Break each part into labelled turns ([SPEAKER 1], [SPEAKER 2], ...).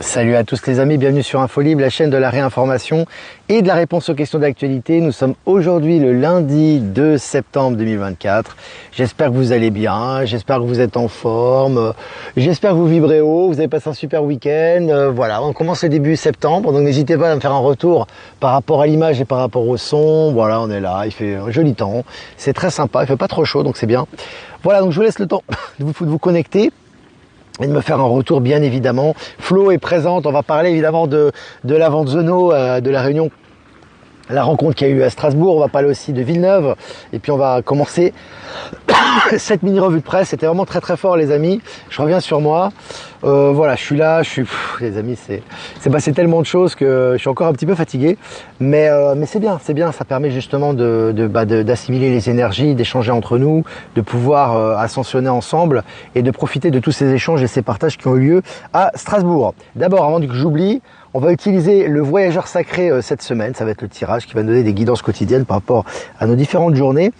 [SPEAKER 1] Salut à tous les amis, bienvenue sur Infolib, la chaîne de la réinformation et de la réponse aux questions d'actualité. Nous sommes aujourd'hui le lundi 2 septembre 2024. J'espère que vous allez bien, j'espère que vous êtes en forme, j'espère que vous vibrez haut, vous avez passé un super week-end. Voilà, on commence le début septembre, donc n'hésitez pas à me faire un retour par rapport à l'image et par rapport au son. Voilà, on est là, il fait un joli temps, c'est très sympa, il fait pas trop chaud, donc c'est bien. Voilà, donc je vous laisse le temps de vous connecter et de me faire un retour, bien évidemment. Flo est présente, on va parler évidemment de la vente Zeno, de la réunion, la rencontre qu'il y a eu à Strasbourg. On va parler aussi de Villeneuve et puis on va commencer cette mini revue de presse. C'était vraiment très très fort les amis, je reviens sur moi. Voilà, je suis là, les amis, c'est passé tellement de choses que je suis encore un petit peu fatigué, mais c'est bien, ça permet justement d'assimiler les énergies, d'échanger entre nous, de pouvoir ascensionner ensemble et de profiter de tous ces échanges et ces partages qui ont eu lieu à Strasbourg. D'abord, avant que j'oublie, on va utiliser le voyageur sacré cette semaine. Ça va être le tirage qui va nous donner des guidances quotidiennes par rapport à nos différentes journées.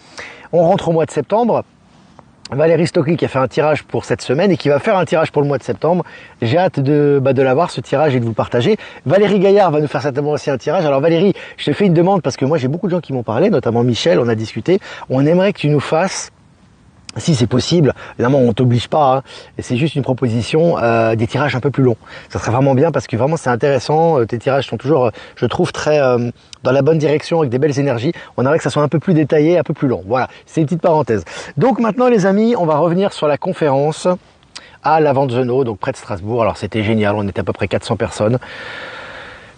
[SPEAKER 1] On rentre au mois de septembre. Valérie Stockley qui a fait un tirage pour cette semaine et qui va faire un tirage pour le mois de septembre. J'ai hâte de l'avoir, ce tirage, et de vous le partager. Valérie Gaillard va nous faire certainement aussi un tirage. Alors Valérie, je te fais une demande parce que moi j'ai beaucoup de gens qui m'ont parlé, notamment Michel, on a discuté. On aimerait que tu nous fasses, si c'est possible, évidemment on t'oblige pas, hein, et c'est juste une proposition, des tirages un peu plus longs. Ça serait vraiment bien parce que vraiment c'est intéressant, tes tirages sont toujours, je trouve, très dans la bonne direction, avec des belles énergies. On aimerait que ça soit un peu plus détaillé, un peu plus long. Voilà, c'est une petite parenthèse. Donc maintenant les amis, on va revenir sur la conférence à la vente Zeno, donc près de Strasbourg. Alors c'était génial, on était à peu près 400 personnes.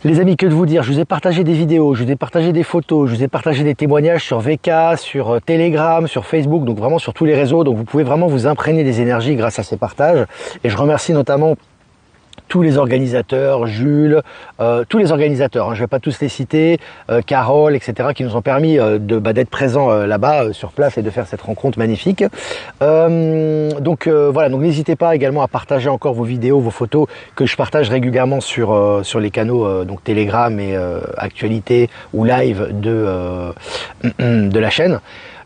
[SPEAKER 1] Les amis, que de vous dire, je vous ai partagé des vidéos, je vous ai partagé des photos, je vous ai partagé des témoignages sur VK, sur Telegram, sur Facebook, donc vraiment sur tous les réseaux. Donc vous pouvez vraiment vous imprégner des énergies grâce à ces partages. Et je remercie notamment tous les organisateurs, Jules, tous les organisateurs, hein, je ne vais pas tous les citer, Carole, etc., qui nous ont permis d'être présents là-bas, sur place, et de faire cette rencontre magnifique. Donc n'hésitez pas également à partager encore vos vidéos, vos photos, que je partage régulièrement sur les canaux donc Telegram et actualité ou live de la chaîne.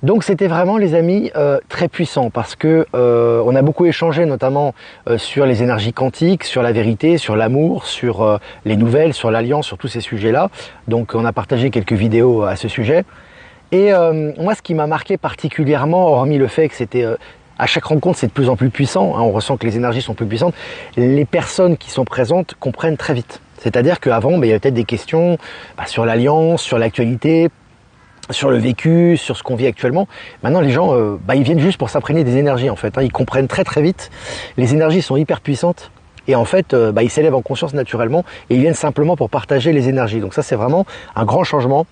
[SPEAKER 1] Donc c'était vraiment, les amis, très puissant parce que on a beaucoup échangé, notamment sur les énergies quantiques, sur la vérité, sur l'amour, sur les nouvelles, sur l'alliance, sur tous ces sujets-là. Donc on a partagé quelques vidéos à ce sujet. Et moi, ce qui m'a marqué particulièrement, hormis le fait que c'était à chaque rencontre, c'est de plus en plus puissant, hein, on ressent que les énergies sont plus puissantes, les personnes qui sont présentes comprennent très vite. C'est-à-dire qu'avant, il y avait peut-être des questions sur l'alliance, sur l'actualité, sur le vécu, sur ce qu'on vit actuellement. Maintenant, les gens, ils viennent juste pour s'imprégner des énergies, en fait. Hein. Ils comprennent très très vite. Les énergies sont hyper puissantes. Et en fait, ils s'élèvent en conscience naturellement. Et ils viennent simplement pour partager les énergies. Donc ça, c'est vraiment un grand changement.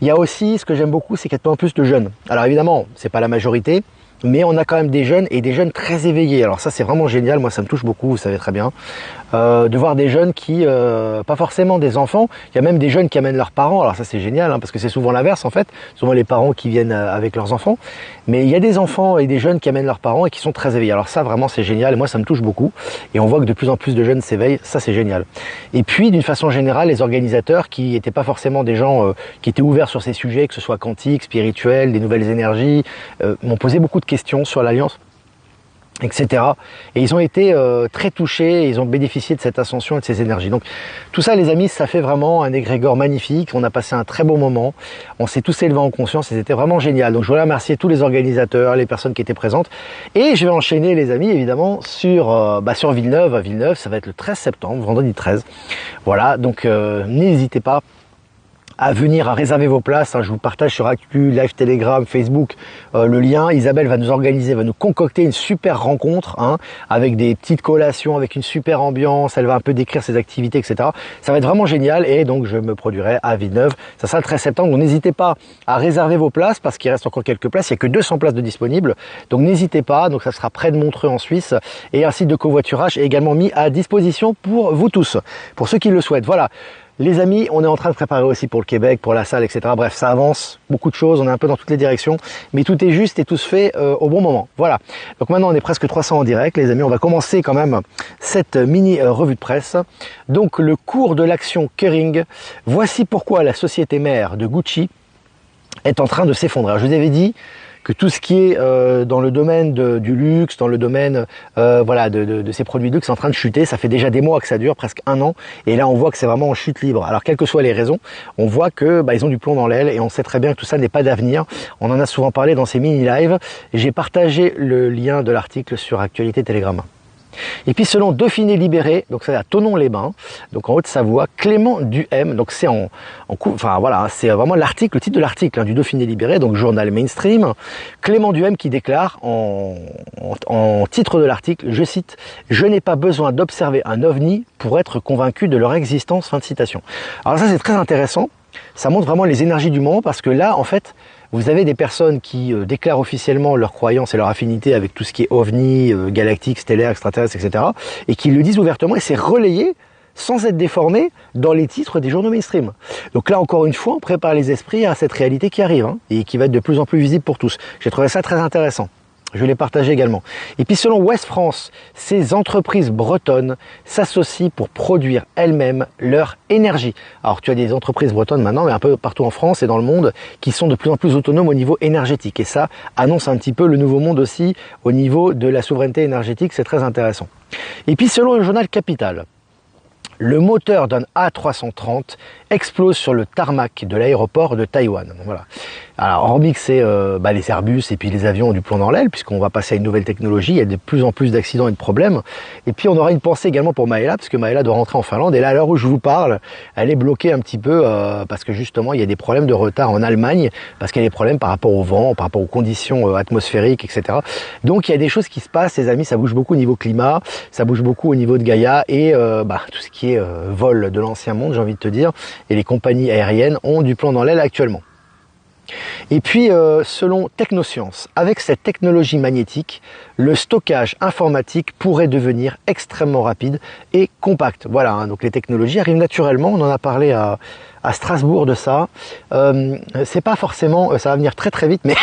[SPEAKER 1] Il y a aussi, ce que j'aime beaucoup, c'est qu'il y a de plus en plus de jeunes. Alors évidemment, c'est pas la majorité, mais on a quand même des jeunes, et des jeunes très éveillés. Alors ça, c'est vraiment génial. Moi, ça me touche beaucoup, vous savez très bien. De voir des jeunes qui, pas forcément des enfants, il y a même des jeunes qui amènent leurs parents. Alors ça, c'est génial, hein, parce que c'est souvent l'inverse, en fait. Souvent les parents qui viennent avec leurs enfants. Mais il y a des enfants et des jeunes qui amènent leurs parents et qui sont très éveillés. Alors ça, vraiment, c'est génial. Et moi, ça me touche beaucoup. Et on voit que de plus en plus de jeunes s'éveillent. Ça, c'est génial. Et puis, d'une façon générale, les organisateurs qui n'étaient pas forcément des gens qui étaient ouverts sur ces sujets, que ce soit quantique, spirituel, des nouvelles énergies, m'ont posé beaucoup de questions sur l'Alliance, etc. Et ils ont été très touchés, et ils ont bénéficié de cette ascension et de ces énergies. Donc tout ça, les amis, ça fait vraiment un égrégore magnifique. On a passé un très beau moment, on s'est tous élevés en conscience et c'était vraiment génial. Donc je voulais remercier tous les organisateurs, les personnes qui étaient présentes. Et je vais enchaîner, les amis, évidemment, sur Villeneuve. À Villeneuve, ça va être le 13 septembre, vendredi 13. Voilà, donc n'hésitez pas à venir, à réserver vos places. Je vous partage sur Actu, Live Telegram, Facebook le lien. Isabelle va nous organiser, va nous concocter une super rencontre, hein, avec des petites collations, avec une super ambiance. Elle va un peu décrire ses activités, etc. Ça va être vraiment génial, et donc je me produirai à Villeneuve. Ça sera le 13 septembre, donc n'hésitez pas à réserver vos places parce qu'il reste encore quelques places. Il n'y a que 200 places de disponibles, donc n'hésitez pas. Donc ça sera près de Montreux en Suisse, et un site de covoiturage est également mis à disposition pour vous tous, pour ceux qui le souhaitent. Voilà. Les amis, on est en train de préparer aussi pour le Québec, pour la salle, etc. Bref, ça avance, beaucoup de choses, on est un peu dans toutes les directions, mais tout est juste et tout se fait au bon moment. Voilà. Donc maintenant, on est presque 300 en direct, les amis. On va commencer quand même cette mini revue de presse. Donc, le cours de l'action Kering. Voici pourquoi la société mère de Gucci est en train de s'effondrer. Je vous avais dit que tout ce qui est dans le domaine du luxe, dans le domaine voilà, de ces produits de luxe, est en train de chuter. Ça fait déjà des mois que ça dure, presque un an, et là on voit que c'est vraiment en chute libre. Alors quelles que soient les raisons, on voit que ils ont du plomb dans l'aile, et on sait très bien que tout ça n'est pas d'avenir. On en a souvent parlé dans ces mini-lives. J'ai partagé le lien de l'article sur Actualité Télégramme. Et puis selon Dauphiné Libéré, donc c'est à Thonon-les-Bains, donc en Haute-Savoie, Clément Duhem, donc c'est enfin voilà, c'est vraiment l'article, le titre de l'article du Dauphiné Libéré, donc journal mainstream. Clément Duhem qui déclare en titre de l'article, je cite, je n'ai pas besoin d'observer un ovni pour être convaincu de leur existence, fin de citation. Alors ça c'est très intéressant, ça montre vraiment les énergies du moment, parce que là en fait, vous avez des personnes qui déclarent officiellement leur croyance et leur affinité avec tout ce qui est ovni, galactique, stellaire, extraterrestre, etc. et qui le disent ouvertement, et c'est relayé sans être déformé dans les titres des journaux mainstream. Donc là, encore une fois, on prépare les esprits à cette réalité qui arrive et qui va être de plus en plus visible pour tous. J'ai trouvé ça très intéressant. Je l'ai partagé également. Et puis selon Ouest France, ces entreprises bretonnes s'associent pour produire elles-mêmes leur énergie. Alors tu as des entreprises bretonnes maintenant, mais un peu partout en France et dans le monde, qui sont de plus en plus autonomes au niveau énergétique. Et ça annonce un petit peu le nouveau monde aussi au niveau de la souveraineté énergétique, c'est très intéressant. Et puis selon le journal Capital, le moteur d'un A330 explose sur le tarmac de l'aéroport de Taïwan. Voilà. Alors, hormis que c'est les Airbus et puis les avions ont du plomb dans l'aile, puisqu'on va passer à une nouvelle technologie, il y a de plus en plus d'accidents et de problèmes. Et puis, on aura une pensée également pour Maëla, parce que Maëla doit rentrer en Finlande. Et là, à l'heure où je vous parle, elle est bloquée un petit peu, parce que justement, il y a des problèmes de retard en Allemagne, parce qu'il y a des problèmes par rapport au vent, par rapport aux conditions atmosphériques, etc. Donc, il y a des choses qui se passent, les amis, ça bouge beaucoup au niveau climat, ça bouge beaucoup au niveau de Gaïa, et tout ce qui est vol de l'ancien monde, j'ai envie de te dire, et les compagnies aériennes ont du plomb dans l'aile actuellement. Et puis, selon Technosciences, avec cette technologie magnétique, le stockage informatique pourrait devenir extrêmement rapide et compact. Voilà, hein, donc les technologies arrivent naturellement, on en a parlé à Strasbourg de ça. C'est pas forcément, ça va venir très très vite, mais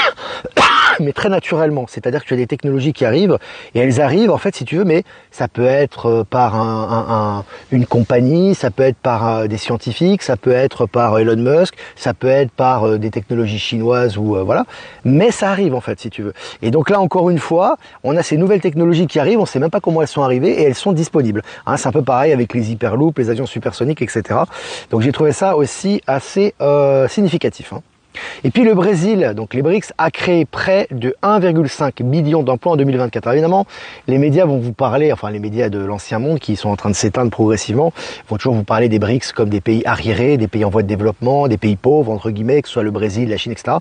[SPEAKER 1] mais très naturellement, c'est-à-dire que tu as des technologies qui arrivent, et elles arrivent en fait si tu veux, mais ça peut être par une compagnie, ça peut être par des scientifiques, ça peut être par Elon Musk, ça peut être par des technologies chinoises ou voilà, mais ça arrive en fait si tu veux. Et donc là encore une fois, on a ces nouvelles technologies qui arrivent, on ne sait même pas comment elles sont arrivées et elles sont disponibles. Hein, c'est un peu pareil avec les hyperloops, les avions supersoniques, etc. Donc j'ai trouvé ça aussi assez significatif. Hein. Et puis le Brésil, donc les BRICS, a créé près de 1,5 million d'emplois en 2024. Alors évidemment, les médias vont vous parler, enfin les médias de l'ancien monde qui sont en train de s'éteindre progressivement, vont toujours vous parler des BRICS comme des pays arriérés, des pays en voie de développement, des pays pauvres, entre guillemets, que ce soit le Brésil, la Chine, etc.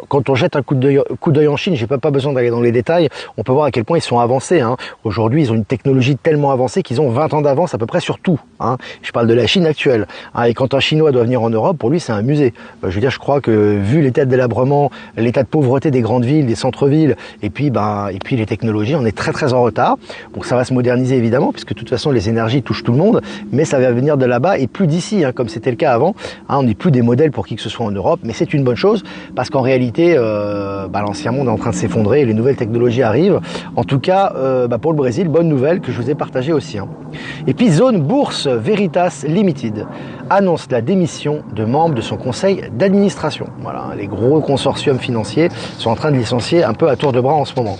[SPEAKER 1] Quand on jette un coup d'œil en Chine, j'ai pas besoin d'aller dans les détails, on peut voir à quel point ils sont avancés. Hein. Aujourd'hui, ils ont une technologie tellement avancée qu'ils ont 20 ans d'avance à peu près sur tout. Hein. Je parle de la Chine actuelle. Hein. Et quand un Chinois doit venir en Europe, pour lui, c'est un musée. Je veux dire, je crois que vu l'état de délabrement, l'état de pauvreté des grandes villes, des centres-villes, et puis les technologies, on est très très en retard. Donc ça va se moderniser évidemment, puisque de toute façon les énergies touchent tout le monde, mais ça va venir de là-bas et plus d'ici, hein, comme c'était le cas avant. Hein, on n'est plus des modèles pour qui que ce soit en Europe, mais c'est une bonne chose, parce qu'en réalité, l'ancien monde est en train de s'effondrer et les nouvelles technologies arrivent. En tout cas, pour le Brésil, bonne nouvelle que je vous ai partagée aussi. Hein. Et puis Zone Bourse Veritas Limited annonce la démission de membres de son conseil d'administration. Voilà, les gros consortiums financiers sont en train de licencier un peu à tour de bras en ce moment.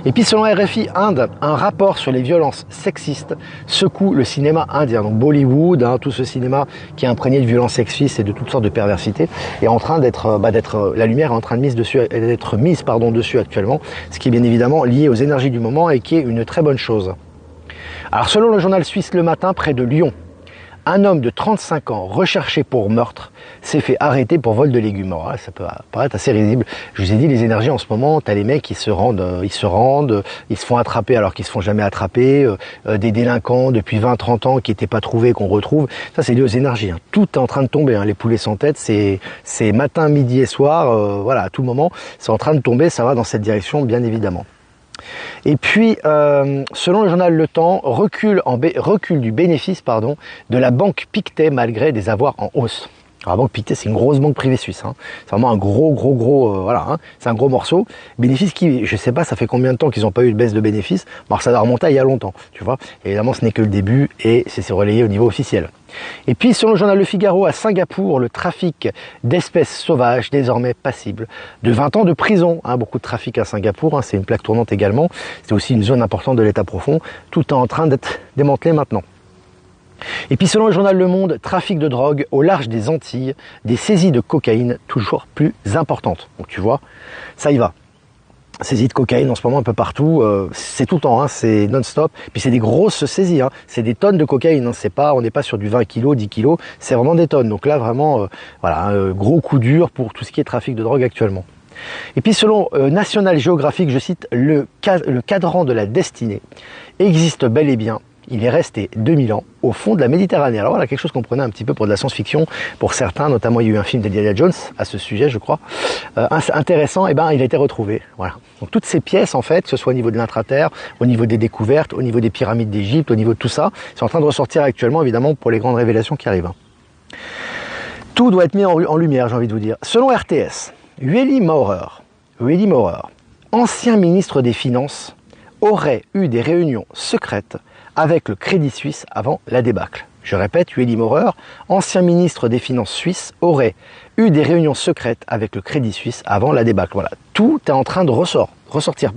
[SPEAKER 1] Et puis selon RFI Inde, un rapport sur les violences sexistes secoue le cinéma indien. Donc Bollywood, hein, tout ce cinéma qui est imprégné de violences sexistes et de toutes sortes de perversités, est en train la lumière est en train d'être mise dessus actuellement, ce qui est bien évidemment lié aux énergies du moment et qui est une très bonne chose. Alors selon le journal suisse Le Matin, près de Lyon, un homme de 35 ans recherché pour meurtre s'est fait arrêter pour vol de légumes. Alors, ça peut paraître assez risible. Je vous ai dit, les énergies en ce moment, t'as les mecs qui se rendent, ils se font attraper alors qu'ils se font jamais attraper, des délinquants depuis 20-30 ans qui n'étaient pas trouvés, qu'on retrouve. Ça, c'est lié aux énergies. Hein. Tout est en train de tomber. Hein. Les poulets sans tête, c'est matin, midi et soir. Voilà, à tout moment, c'est en train de tomber. Ça va dans cette direction, bien évidemment. Et puis, selon le journal Le Temps, recul du bénéfice de la banque Pictet malgré des avoirs en hausse. Alors, la banque Pictet, c'est une grosse banque privée suisse. Hein. C'est vraiment un gros, voilà, hein. C'est un gros morceau. Bénéfices qui, je sais pas, ça fait combien de temps qu'ils n'ont pas eu de baisse de bénéfices. Alors, ça doit remonter à il y a longtemps, tu vois. Et évidemment, ce n'est que le début et c'est relayé au niveau officiel. Et puis, selon le journal Le Figaro, à Singapour, le trafic d'espèces sauvages, désormais passible de 20 ans de prison. Hein, beaucoup de trafic à Singapour, hein, c'est une plaque tournante également. C'est aussi une zone importante de l'État profond. Tout est en train d'être démantelé maintenant. Et puis selon le journal Le Monde, trafic de drogue au large des Antilles, des saisies de cocaïne toujours plus importantes. Donc tu vois, ça y va. Saisies de cocaïne en ce moment un peu partout, c'est tout le temps, hein, c'est non-stop. Puis c'est des grosses saisies, hein, c'est des tonnes de cocaïne, hein, c'est pas, on n'est pas sur du 20 kg, 10 kg, c'est vraiment des tonnes. Donc là vraiment, voilà, un gros coup dur pour tout ce qui est trafic de drogue actuellement. Et puis selon National Geographic, je cite, le cadran de la destinée existe bel et bien. Il est resté 2000 ans au fond de la Méditerranée. Alors voilà, quelque chose qu'on prenait un petit peu pour de la science-fiction pour certains, notamment il y a eu un film d'Indiana Jones à ce sujet, je crois. Intéressant, et ben il a été retrouvé. Voilà. Donc toutes ces pièces, en fait, que ce soit au niveau de l'intraterre, au niveau des découvertes, au niveau des pyramides d'Égypte, au niveau de tout ça, sont en train de ressortir actuellement, évidemment, pour les grandes révélations qui arrivent. Tout doit être mis en lumière, j'ai envie de vous dire. Selon RTS, Ueli Maurer, ancien ministre des Finances, aurait eu des réunions secrètes avec le Crédit Suisse avant la débâcle. Je répète, Ueli Maurer, ancien ministre des Finances suisse, aurait eu des réunions secrètes avec le Crédit Suisse avant la débâcle. Voilà, tout est en train de ressortir.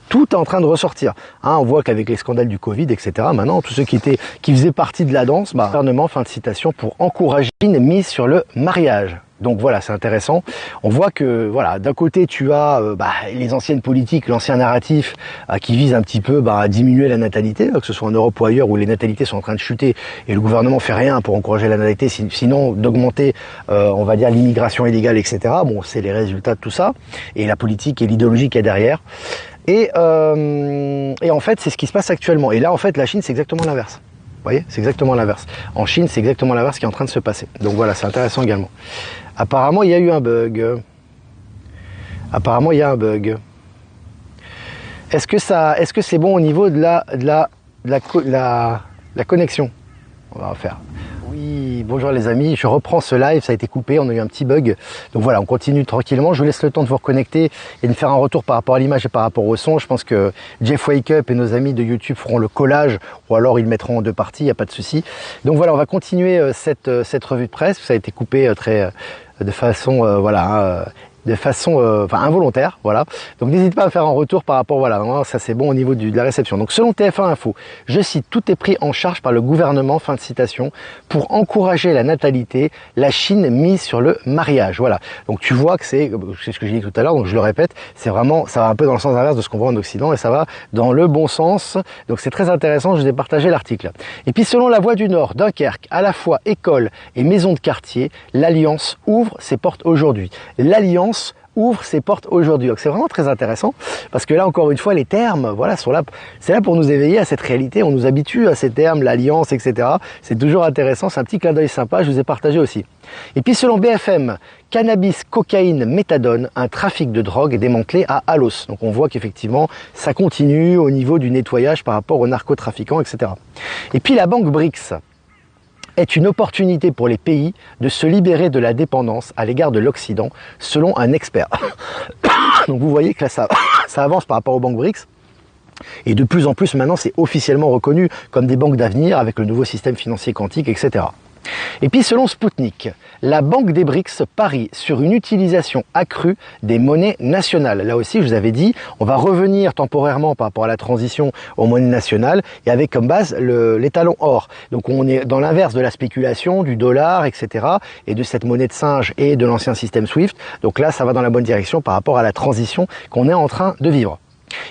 [SPEAKER 1] Tout est en train de ressortir. Hein, on voit qu'avec les scandales du Covid, etc., maintenant, tous ceux qui faisaient partie de la danse, gouvernement, fin de citation, pour encourager une mise sur le mariage. Donc voilà, c'est intéressant. On voit que voilà, d'un côté tu as les anciennes politiques, l'ancien narratif qui vise un petit peu à diminuer la natalité, que ce soit en Europe ou ailleurs où les natalités sont en train de chuter et le gouvernement fait rien pour encourager la natalité, sinon d'augmenter, on va dire, l'immigration illégale, etc. Bon, c'est les résultats de tout ça et la politique et l'idéologie qu'il y a derrière. Et en fait, c'est ce qui se passe actuellement. Et là, en fait, la Chine, c'est exactement l'inverse. Vous voyez, c'est exactement l'inverse. En Chine, c'est exactement l'inverse qui est en train de se passer. Donc voilà, c'est intéressant également. Apparemment, il y a eu un bug. Est-ce que c'est bon au niveau de la connexion? On va refaire. Oui, bonjour les amis, je reprends ce live, ça a été coupé, on a eu un petit bug. Donc voilà, on continue tranquillement. Je vous laisse le temps de vous reconnecter et de faire un retour par rapport à l'image et par rapport au son. Je pense que Jeff Wake Up et nos amis de YouTube feront le collage ou alors ils le mettront en deux parties, il n'y a pas de souci. Donc voilà, on va continuer cette revue de presse. Ça a été coupé de façon involontaire, voilà. Donc n'hésite pas à faire un retour par rapport, voilà, ça c'est bon au niveau de la réception. Donc selon TF1 Info, je cite, tout est pris en charge par le gouvernement, fin de citation, pour encourager la natalité, la Chine mise sur le mariage, voilà. Donc tu vois que c'est ce que j'ai dit tout à l'heure, donc je le répète, c'est vraiment, ça va un peu dans le sens inverse de ce qu'on voit en Occident et ça va dans le bon sens. Donc c'est très intéressant, je vous ai partagé l'article. Et puis selon La Voix du Nord, Dunkerque, à la fois école et maison de quartier, l'Alliance ouvre ses portes aujourd'hui. L'Alliance ouvre ses portes aujourd'hui. Donc c'est vraiment très intéressant parce que là encore une fois les termes voilà sont là, c'est là pour nous éveiller à cette réalité, on nous habitue à ces termes, l'alliance, etc. C'est toujours intéressant, c'est un petit clin d'œil sympa, je vous ai partagé aussi. Et puis selon BFM, cannabis, cocaïne, méthadone, un trafic de drogue est démantelé à Alos. Donc on voit qu'effectivement ça continue au niveau du nettoyage par rapport aux narcotrafiquants, etc. Et puis la banque BRICS est une opportunité pour les pays de se libérer de la dépendance à l'égard de l'Occident, selon un expert. Donc vous voyez que là, ça avance par rapport aux banques BRICS. Et de plus en plus maintenant, c'est officiellement reconnu comme des banques d'avenir avec le nouveau système financier quantique, etc. Et puis selon Spoutnik, la Banque des BRICS parie sur une utilisation accrue des monnaies nationales. Là aussi, je vous avais dit, on va revenir temporairement par rapport à la transition aux monnaies nationales et avec comme base l'étalon or. Donc on est dans l'inverse de la spéculation, du dollar, etc. et de cette monnaie de singe et de l'ancien système SWIFT. Donc là, ça va dans la bonne direction par rapport à la transition qu'on est en train de vivre.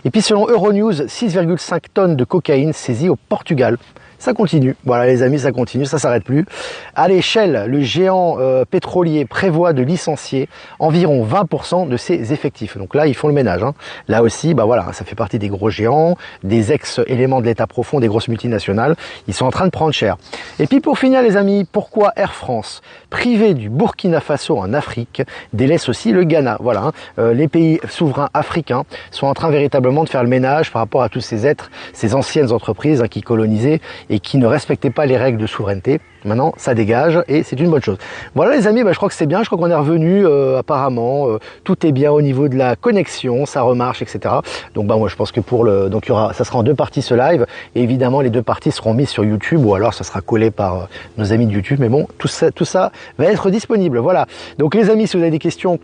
[SPEAKER 1] Et puis selon Euronews, 6,5 tonnes de cocaïne saisies au Portugal. Ça continue, voilà les amis, ça continue, ça s'arrête plus. À l'échelle, le géant pétrolier prévoit de licencier environ 20% de ses effectifs. Donc là, ils font le ménage. Hein. Là aussi, voilà, ça fait partie des gros géants, des ex-éléments de l'État profond, des grosses multinationales. Ils sont en train de prendre cher. Et puis pour finir les amis, pourquoi Air France, privé du Burkina Faso en Afrique, délaisse aussi le Ghana. Voilà, hein. Les pays souverains africains sont en train véritablement de faire le ménage par rapport à tous ces êtres, ces anciennes entreprises qui colonisaient et qui ne respectaient pas les règles de souveraineté. Maintenant, ça dégage et c'est une bonne chose. Voilà les amis, je crois que c'est bien, je crois qu'on est revenu apparemment, tout est bien au niveau de la connexion, ça remarche, etc. Donc moi je pense que donc ça sera en 2 parties ce live, et évidemment les 2 parties seront mises sur YouTube, ou alors ça sera collé par nos amis de YouTube, mais bon, tout ça va être disponible. Voilà. Donc les amis, si vous avez des questions,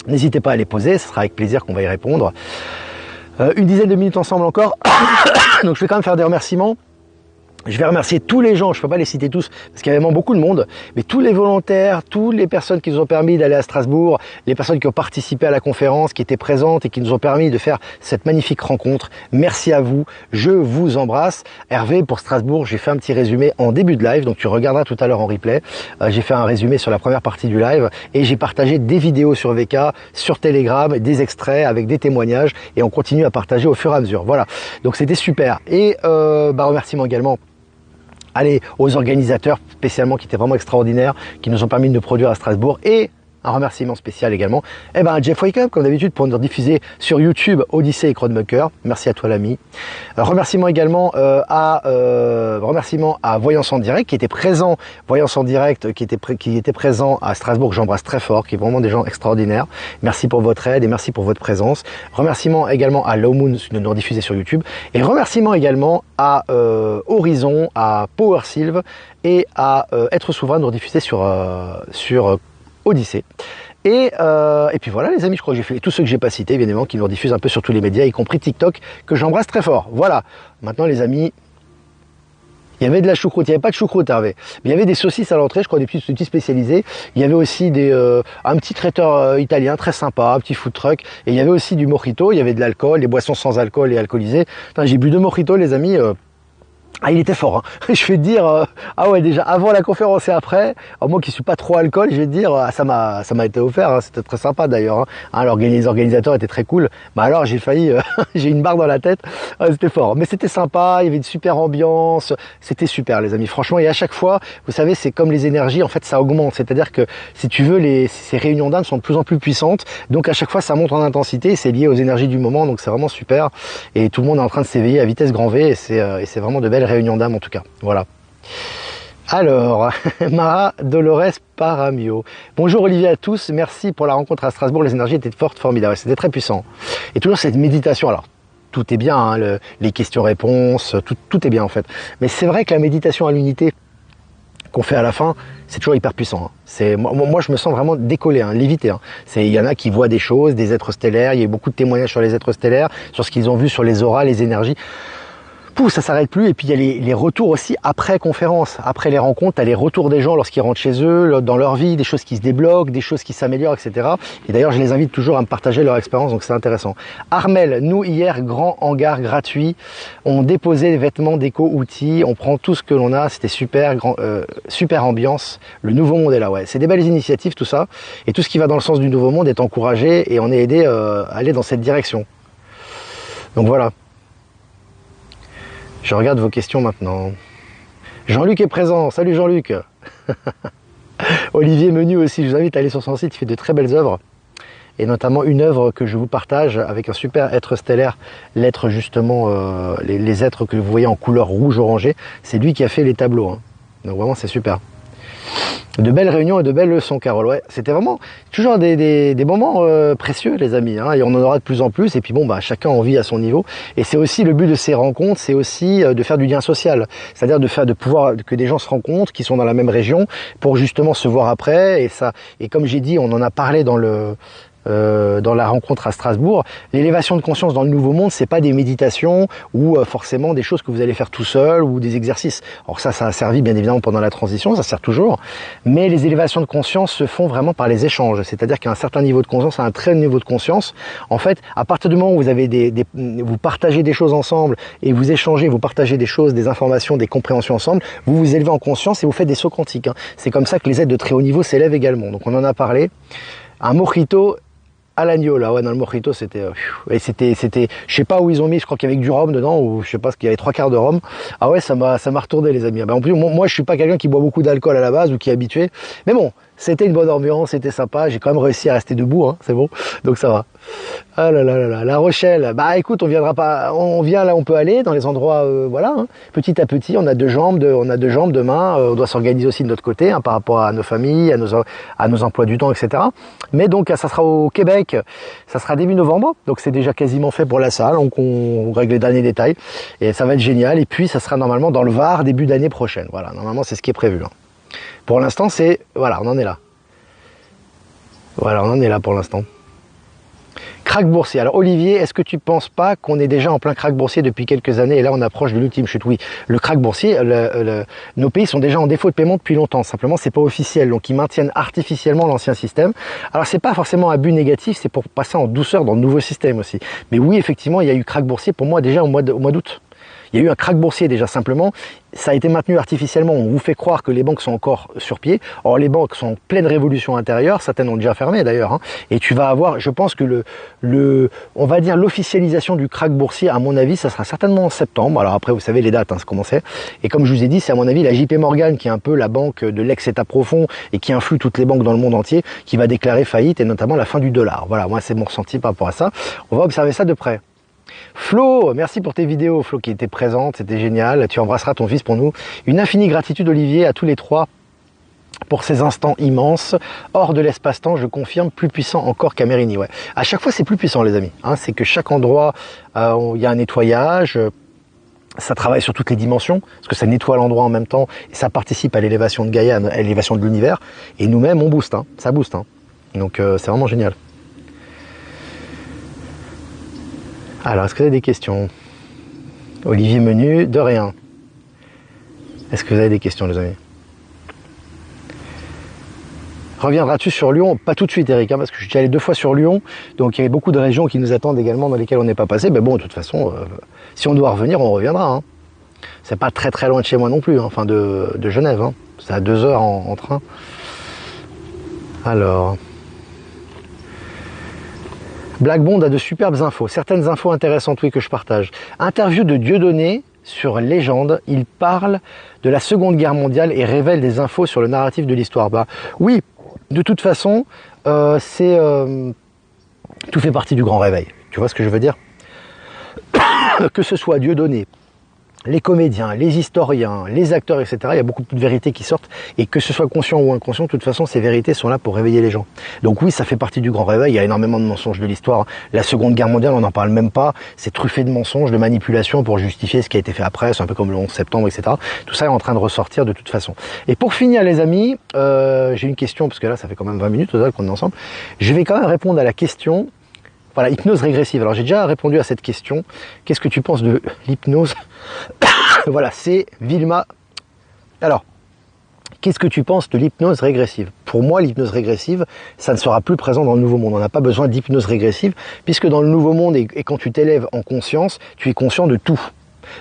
[SPEAKER 1] n'hésitez pas à les poser, ce sera avec plaisir qu'on va y répondre. Une dizaine de minutes ensemble encore, donc je vais quand même faire des remerciements. Je vais remercier tous les gens, je ne peux pas les citer tous, parce qu'il y a vraiment beaucoup de monde, mais tous les volontaires, toutes les personnes qui nous ont permis d'aller à Strasbourg, les personnes qui ont participé à la conférence, qui étaient présentes et qui nous ont permis de faire cette magnifique rencontre. Merci à vous, je vous embrasse. Hervé, pour Strasbourg, j'ai fait un petit résumé en début de live, donc tu regarderas tout à l'heure en replay. J'ai fait un résumé sur la première partie du live, et j'ai partagé des vidéos sur VK, sur Telegram, des extraits avec des témoignages, et on continue à partager au fur et à mesure. Voilà, donc c'était super. Et remerciements également aux organisateurs spécialement qui étaient vraiment extraordinaires, qui nous ont permis de nous produire à Strasbourg, et un remerciement spécial également à Jeff Wake Up, comme d'habitude, pour nous diffuser sur YouTube Odyssée et Crowdmucker. Merci à toi l'ami. Remerciement également à Voyance en Direct, qui était présent, Voyance en Direct, qui était présent à Strasbourg, que j'embrasse très fort, qui est vraiment des gens extraordinaires. Merci pour votre aide et merci pour votre présence. Remerciement également à Low Moon de nous diffuser sur YouTube. Et remerciement également à Horizon, à Power Sylve et à Être Souverain de nous diffuser sur Odyssée. Et puis voilà les amis, je crois que j'ai fait tous ceux que j'ai pas cités, évidemment, qui nous diffusent un peu sur tous les médias, y compris TikTok, que j'embrasse très fort. Voilà. Maintenant les amis, il y avait de la choucroute, il n'y avait pas de choucroute Hervé, mais il y avait des saucisses à l'entrée, je crois des petits spécialisés. Il y avait aussi un petit traiteur italien très sympa, un petit food truck, et il y avait aussi du mojito, il y avait de l'alcool, des boissons sans alcool et alcoolisées. J'ai bu 2 mojitos les amis. Il était fort, hein. Je vais te dire, déjà avant la conférence et après, moi qui suis pas trop alcool, je vais te dire, ça m'a été offert, hein. C'était très sympa d'ailleurs, hein. Les organisateurs étaient très cool, alors j'ai failli, j'ai une barre dans la tête, c'était fort, mais c'était sympa, il y avait une super ambiance, c'était super les amis, franchement, et à chaque fois, vous savez, c'est comme les énergies, en fait ça augmente, c'est-à-dire que si tu veux, ces réunions d'âme sont de plus en plus puissantes, donc à chaque fois ça monte en intensité, c'est lié aux énergies du moment, donc c'est vraiment super, et tout le monde est en train de s'éveiller à vitesse grand V, et c'est vraiment de belles réunion d'âme en tout cas, voilà. Alors, Mara Dolores Paramio. Bonjour Olivier à tous, merci pour la rencontre à Strasbourg, les énergies étaient fortes, formidables, c'était très puissant. Et toujours cette méditation, alors tout est bien, hein, les questions-réponses, tout est bien en fait. Mais c'est vrai que la méditation à l'unité qu'on fait à la fin, c'est toujours hyper puissant. Hein. Moi, je me sens vraiment décollé, hein, lévité. Hein. Il y en a qui voient des choses, des êtres stellaires, il y a eu beaucoup de témoignages sur les êtres stellaires, sur ce qu'ils ont vu, sur les auras, les énergies. Ça s'arrête plus, et puis il y a les retours aussi après conférence, après les rencontres, t'as les retours des gens lorsqu'ils rentrent chez eux, dans leur vie, des choses qui se débloquent, des choses qui s'améliorent, etc. Et d'ailleurs je les invite toujours à me partager leur expérience, donc c'est intéressant. Armel, nous hier, grand hangar gratuit, on déposait des vêtements, déco, outils, on prend tout ce que l'on a, c'était super, super ambiance, le nouveau monde est là, ouais. C'est des belles initiatives tout ça, et tout ce qui va dans le sens du nouveau monde est encouragé, et on est aidé à aller dans cette direction. Donc voilà. Je regarde vos questions maintenant. Jean-Luc est présent. Salut Jean-Luc. Olivier Menu aussi, je vous invite à aller sur son site, il fait de très belles œuvres. Et notamment une œuvre que je vous partage avec un super être stellaire, l'être justement, les êtres que vous voyez en couleur rouge-orangé. C'est lui qui a fait les tableaux. Hein. Donc vraiment c'est super. De belles réunions et de belles leçons, Carole. Ouais, c'était vraiment toujours des moments précieux, les amis. Hein, et on en aura de plus en plus. Et puis bon, chacun en vit à son niveau. Et c'est aussi le but de ces rencontres, c'est aussi de faire du lien social. C'est-à-dire de pouvoir que des gens se rencontrent, qui sont dans la même région, pour justement se voir après. Et comme j'ai dit, on en a parlé dans la rencontre à Strasbourg, l'élévation de conscience dans le nouveau monde, c'est pas des méditations ou forcément des choses que vous allez faire tout seul ou des exercices. Alors ça a servi bien évidemment pendant la transition, ça sert toujours, mais les élévations de conscience se font vraiment par les échanges, c'est-à-dire qu'à un certain niveau de conscience, à un très haut niveau de conscience, en fait, à partir du moment où vous avez vous partagez des choses ensemble et vous échangez, vous partagez des choses, des informations, des compréhensions ensemble, vous vous élevez en conscience et vous faites des sauts quantiques. Hein. C'est comme ça que les êtres de très haut niveau s'élèvent également. Donc on en a parlé. Un mojito à l'agneau, là, ouais, dans le mojito, c'était, je sais pas où ils ont mis, je crois qu'il y avait du rhum dedans, ou je sais pas, parce qu'il y avait 3/4 de rhum. Ça m'a retourné, les amis. En plus, moi, je suis pas quelqu'un qui boit beaucoup d'alcool à la base, ou qui est habitué. Mais bon, C'était une bonne ambiance, c'était sympa. J'ai quand même réussi à rester debout, hein, c'est bon, donc ça va. Ah là là là là, La Rochelle. Bah écoute, on viendra pas, on vient là, on peut aller dans les endroits, voilà. Hein. Petit à petit, on a deux jambes, demain. On doit s'organiser aussi de notre côté, hein, par rapport à nos familles, à nos emplois du temps, etc. Mais donc, ça sera au Québec. Ça sera début novembre, donc c'est déjà quasiment fait pour la salle. Donc on règle les derniers détails et ça va être génial. Et puis ça sera normalement dans le Var début d'année prochaine. Voilà, normalement c'est ce qui est prévu. Hein. Pour l'instant, c'est voilà, on en est là. Voilà, on en est là pour l'instant. Krach boursier. Alors Olivier, est-ce que tu penses pas qu'on est déjà en plein krach boursier depuis quelques années et là on approche de l'ultime chute? Oui, le krach boursier, nos pays sont déjà en défaut de paiement depuis longtemps. Simplement, c'est pas officiel, donc ils maintiennent artificiellement l'ancien système. Alors c'est pas forcément un but négatif, c'est pour passer en douceur dans le nouveau système aussi. Mais oui, effectivement, il y a eu krach boursier pour moi déjà au mois d'août. Il y a eu un krach boursier déjà, simplement, ça a été maintenu artificiellement. On vous fait croire que les banques sont encore sur pied. Or, les banques sont en pleine révolution intérieure, certaines ont déjà fermé d'ailleurs. Hein, et tu vas avoir, je pense que on va dire l'officialisation du krach boursier, à mon avis, ça sera certainement en septembre. Alors après, vous savez les dates, hein, c'est comment c'est. Et comme je vous ai dit, c'est à mon avis la JP Morgan, qui est un peu la banque de l'ex-État profond et qui influe toutes les banques dans le monde entier, qui va déclarer faillite et notamment la fin du dollar. Voilà, moi c'est mon ressenti par rapport à ça. On va observer ça de près. Flo, merci pour tes vidéos, Flo qui était présente, c'était génial, tu embrasseras ton fils pour nous. Une infinie gratitude Olivier à tous les trois pour ces instants immenses, hors de l'espace-temps, je confirme, plus puissant encore qu'Amérini. Ouais. À chaque fois c'est plus puissant les amis, hein, c'est que chaque endroit, il y a un nettoyage, ça travaille sur toutes les dimensions, parce que ça nettoie l'endroit en même temps, et ça participe à l'élévation de Gaïa, à l'élévation de l'univers, et nous-mêmes on booste, hein, ça booste. Hein. Donc c'est vraiment génial. Alors, est-ce que vous avez des questions? Olivier Menu, de rien. Est-ce que vous avez des questions, les amis? Reviendras-tu sur Lyon? Pas tout de suite, Eric, hein, parce que je suis allé 2 fois sur Lyon, donc il y avait beaucoup de régions qui nous attendent également, dans lesquelles on n'est pas passé. Mais bon, de toute façon, si on doit revenir, on reviendra. Hein. C'est pas très très loin de chez moi non plus, hein, enfin de Genève. Hein. C'est à 2 heures en train. Alors... Black Bond a de superbes infos, certaines infos intéressantes, oui, que je partage. Interview de Dieudonné sur Légende, il parle de la Seconde Guerre mondiale et révèle des infos sur le narratif de l'histoire. Bah, oui, de toute façon, tout fait partie du grand réveil. Tu vois ce que je veux dire? Que ce soit Dieudonné, les comédiens, les historiens, les acteurs, etc. Il y a beaucoup de vérités qui sortent et que ce soit conscient ou inconscient, de toute façon, ces vérités sont là pour réveiller les gens. Donc oui, ça fait partie du grand réveil. Il y a énormément de mensonges de l'histoire. La Seconde Guerre mondiale, on n'en parle même pas. C'est truffé de mensonges, de manipulations pour justifier ce qui a été fait après. C'est un peu comme le 11 septembre, etc. Tout ça est en train de ressortir de toute façon. Et pour finir, les amis, j'ai une question, parce que là, ça fait quand même 20 minutes qu'on est ensemble. Je vais quand même répondre à la question. Voilà, hypnose régressive. Alors j'ai déjà répondu à cette question. Qu'est-ce que tu penses de l'hypnose? Voilà, c'est Vilma. Alors, qu'est-ce que tu penses de l'hypnose régressive? Pour moi, l'hypnose régressive, ça ne sera plus présent dans le nouveau monde. On n'a pas besoin d'hypnose régressive, puisque dans le nouveau monde, et quand tu t'élèves en conscience, tu es conscient de tout.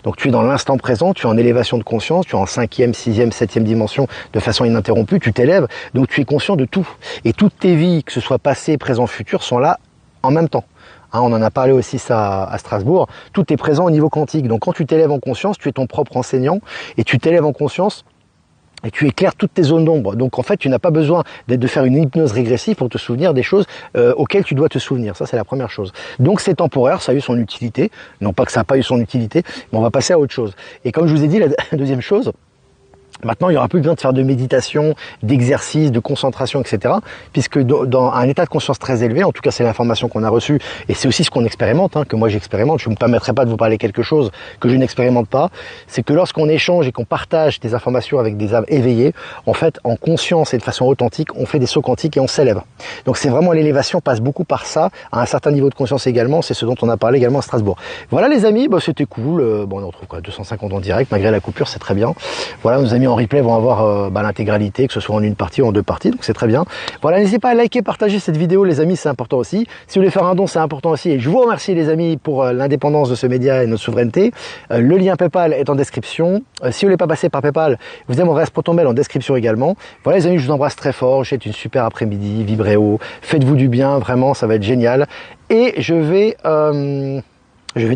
[SPEAKER 1] Donc tu es dans l'instant présent, tu es en élévation de conscience, tu es en 5e, 6e, 7e dimension de façon ininterrompue, tu t'élèves, donc tu es conscient de tout. Et toutes tes vies, que ce soit passé, présent, futur, sont là en même temps. Hein, on en a parlé aussi ça à Strasbourg. Tout est présent au niveau quantique. Donc quand tu t'élèves en conscience, tu es ton propre enseignant et tu t'élèves en conscience et tu éclaires toutes tes zones d'ombre. Donc en fait, tu n'as pas besoin de faire une hypnose régressive pour te souvenir des choses auxquelles tu dois te souvenir. Ça, c'est la première chose. Donc c'est temporaire, ça a eu son utilité. Non pas que ça n'a pas eu son utilité, mais on va passer à autre chose. Et comme je vous ai dit, la deuxième chose, maintenant, il n'y aura plus besoin de faire de méditation, d'exercice, de concentration, etc. Puisque dans un état de conscience très élevé, en tout cas c'est l'information qu'on a reçue, et c'est aussi ce qu'on expérimente, hein, que moi j'expérimente, je ne me permettrai pas de vous parler quelque chose que je n'expérimente pas, c'est que lorsqu'on échange et qu'on partage des informations avec des âmes éveillées, en fait, en conscience et de façon authentique, on fait des sauts quantiques et on s'élève. Donc c'est vraiment l'élévation passe beaucoup par ça, à un certain niveau de conscience également, c'est ce dont on a parlé également à Strasbourg. Voilà les amis, bah, c'était cool, bon on retrouve quoi, 250 en direct, malgré la coupure, c'est très bien. Voilà, nos amis en replay vont avoir l'intégralité, que ce soit en une partie ou en 2 parties, donc c'est très bien. Voilà, n'hésitez pas à liker, partager cette vidéo les amis, c'est important aussi. Si vous voulez faire un don, c'est important aussi. Et je vous remercie les amis pour l'indépendance de ce média et notre souveraineté. Le lien PayPal est en description. Si vous voulez pas passer par PayPal, vous avez mon adresse mail en description également. Voilà les amis, je vous embrasse très fort. Je vous souhaite une super après-midi, vibrez haut, faites-vous du bien, vraiment, ça va être génial. Et je vais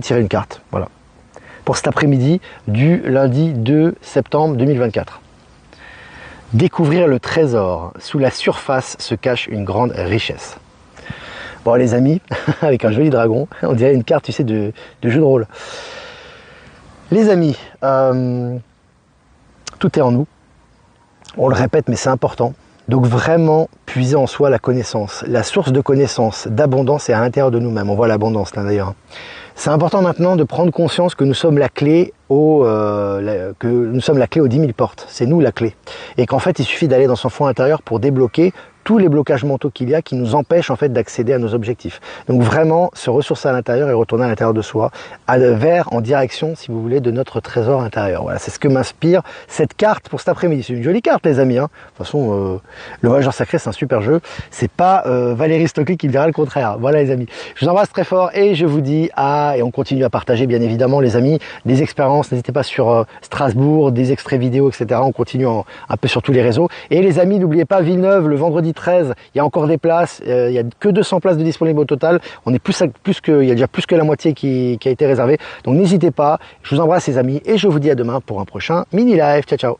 [SPEAKER 1] tirer une carte, voilà, pour cet après-midi du lundi 2 septembre 2024. Découvrir le trésor. Sous la surface se cache une grande richesse. Bon les amis, avec un joli dragon, on dirait une carte, tu sais, de jeu de rôle. Les amis, tout est en nous. On le répète, mais c'est important. Donc vraiment, puiser en soi la connaissance. La source de connaissance, d'abondance est à l'intérieur de nous-mêmes. On voit l'abondance là d'ailleurs. C'est important maintenant de prendre conscience que nous sommes la clé aux 10 000 portes. C'est nous la clé. Et qu'en fait, il suffit d'aller dans son fond intérieur pour débloquer tous les blocages mentaux qu'il y a qui nous empêchent en fait d'accéder à nos objectifs. Donc vraiment se ressourcer à l'intérieur et retourner à l'intérieur de soi, en direction, si vous voulez, de notre trésor intérieur. Voilà, c'est ce que m'inspire cette carte pour cet après-midi. C'est une jolie carte les amis. Hein. De toute façon, le Voyageur Sacré, c'est un super jeu. C'est pas Valérie Stockley qui dira le contraire. Voilà les amis. Je vous embrasse très fort et je vous dis et on continue à partager bien évidemment les amis, des expériences. N'hésitez pas sur Strasbourg, des extraits vidéo, etc. On continue un peu sur tous les réseaux. Et les amis, n'oubliez pas Villeneuve, le vendredi 13, il y a encore des places, il n'y a que 200 places de disponibles au total, il y a déjà plus que la moitié qui a été réservée, donc n'hésitez pas, je vous embrasse les amis et je vous dis à demain pour un prochain mini live, ciao ciao.